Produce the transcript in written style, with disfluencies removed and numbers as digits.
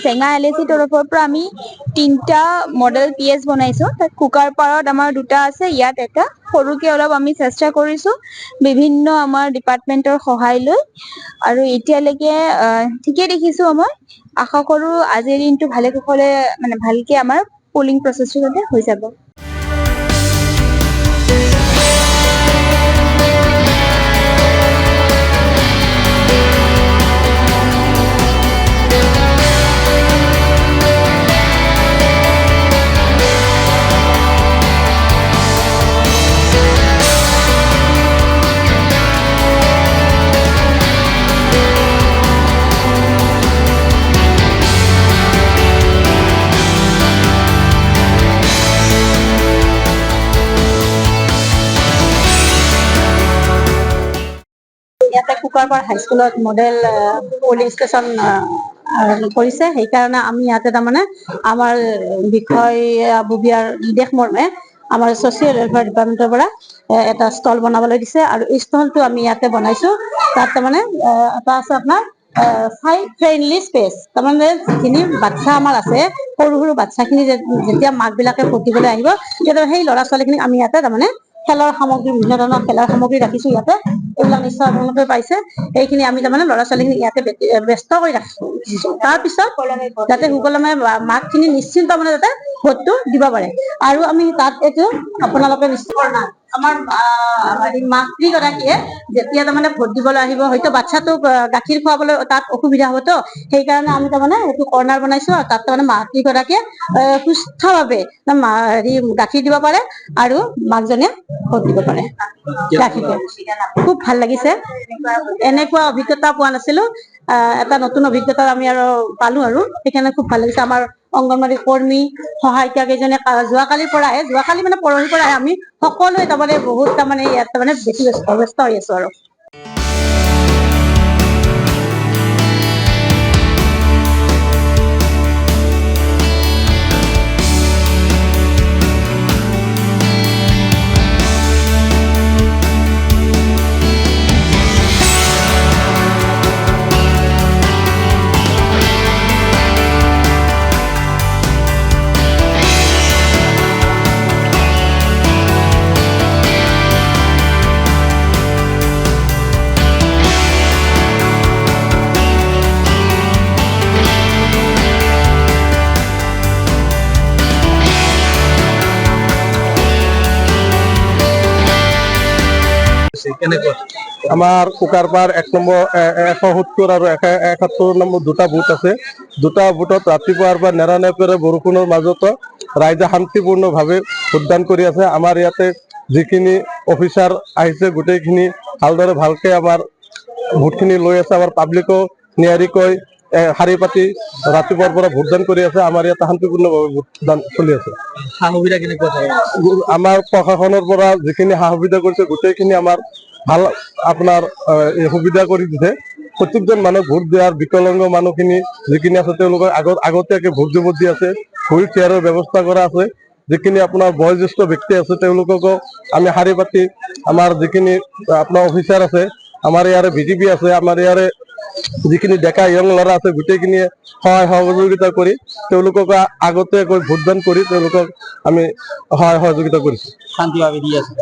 চেঙা LAC তৰফৰ পৰা আমি 3টা মডেল PS বনাইছো। তাত কুকাৰ পাৰত আমাৰ 2টা আছে, ইয়াত এটা সৰুকে অলপ আমি চেষ্টা কৰিছো বিভিন্ন আমাৰ ডিপাৰ্টমেন্টৰ সহায় লৈ, আৰু এতিয়ালৈকে ঠিকে দেখিছো। মই আশা কৰো আজিৰ দিনটো ভালে কুশলে মানে ভালকে আমাৰ পুলিং প্ৰচেছটো যাতে হৈ যাব। ইয়াতে কুকাৰপাৰ হাইস্কুলত মডেল পুলিং ষ্টেচন কৰিছে। সেইকাৰণে আমি ইয়াতে তাৰমানে আমাৰ বিষয়ববীয়াৰ নিৰ্দেশ মৰ্মে আমাৰ ছচিয়েল ৱেলফেয়াৰ ডিপাৰ্টমেন্টৰ পৰা এটা ষ্টল বনাবলৈ দিছে, আৰু এই ষ্টলটো আমি ইয়াতে বনাইছো। তাত তাৰমানে এটা আছে আপোনাৰ চাইল্ড ফ্ৰেণ্ডলি স্পেচ, তাৰমানে যিখিনি বাচ্ছা আমাৰ আছে, সৰু সৰু বাচ্ছাখিনি যেতিয়া মাক বিলাকে ভৰ্তিবলৈ আহিব, তেতিয়া সেই ল'ৰা ছোৱালীখিনিক আমি ইয়াতে তাৰমানে খেলৰ সামগ্ৰী, বিভিন্ন ধৰণৰ খেলৰ সামগ্ৰী ৰাখিছো ইয়াতে। এইবিলাক নিশ্চয় আপোনালোকে পাইছে। এইখিনি আমি তাৰমানে ল'ৰা ছোৱালীখিনি ইয়াতে ব্যস্ত কৰি ৰাখিছো। তাৰপিছত যাতে সুকলমে মাকখিনি নিশ্চিন্ত মানে যাতে ভোটটো দিব পাৰে। আৰু আমি তাত এইটো আপোনালোকে নিশ্চয় আমাৰ মাতৃগৰাকীয়ে যেতিয়া তাৰমানে ভোট দিবলৈ আহিব, হয়তো বাচ্ছাটোক গাখীৰ খুৱাবলৈ তাত অসুবিধা হবতো, সেইকাৰণে আমি তাৰমানে এইটো কৰ্ণাৰ বনাইছো, আৰু তাত তাৰমানে মাতৃগৰাকীয়ে সুস্থভাৱে গাখীৰ দিব পাৰে আৰু মাকজনীয়ে ভোট দিব পাৰে। খুব ভাল লাগিছে, এনেকুৱা অভিজ্ঞতা পোৱা নাছিলো। এটা নতুন অভিজ্ঞতা আমি আৰু পালো, আৰু সেইকাৰণে খুব ভাল লাগিছে। আমাৰ অংগনবাড়ী কৰ্মী সহায়িকা কেইজনে যোৱাকালি মানে পৰহিৰ পৰাই আমি সকলোৱে তাৰমানে বহুত তাৰমানে ইয়াত তাৰমানে বেছি ব্যস্ত হৈ আছো আৰু। আমাৰ কুকাৰপাৰ 1 নম্বৰ 170 আৰু 171 নম্বৰ 2টা বুথ আছে। 2টা বুথত ৰাতিপুৱাৰ পৰা নেৰানেপেৰা বৰষুণৰ মাজতো ৰাইজে শান্তিপূৰ্ণভাৱে ভোটদান কৰি আছে। আমাৰ ইয়াতে যিখিনি অফিচাৰ আহিছে গোটেইখিনি ভালকে আমাৰ ভোটখিনি লৈ আছে। আমাৰ পাব্লিকো নিয়াৰিকৈ শাৰী পাতি ৰাতিপুৱাৰ পৰা ভোটদান কৰি আছে। আমাৰ ইয়াতে শান্তিপূৰ্ণভাৱে ভোটদান চলি আছে। সা সুবিধা কেনেকুৱা? আমাৰ প্ৰশাসনৰ পৰা যিখিনি সা সুবিধা কৰিছে গোটেইখিনি আমাৰ ভাল আপোনাৰ সুবিধা কৰি দিছে। প্ৰত্যেকজন মানুহ ভোট দিয়াৰ বিকলাংগ মানুহখিনি যিখিনি আছে তেওঁলোকক আগতীয়াকে ভোট দিব দি আছে। হুইল চেয়াৰৰ ব্যৱস্থা কৰা আছে। যিখিনি আপোনাৰ বয়োজ্যেষ্ঠ ব্যক্তি আছে তেওঁলোককো আমি শাৰী পাতি, আমাৰ যিখিনি আপোনাৰ অফিচাৰ আছে, আমাৰ ইয়াৰে VDP আছে, আমাৰ ইয়াৰে যিখিনি ডেকা ইয়ং ল'ৰা আছে, গোটেইখিনিয়ে সহায় সহযোগিতা কৰি তেওঁলোকক আগতীয়াকৈ ভোটদান কৰি তেওঁলোকক আমি সহায় সহযোগিতা কৰিছো। শান্তিভাৱে দি আছে।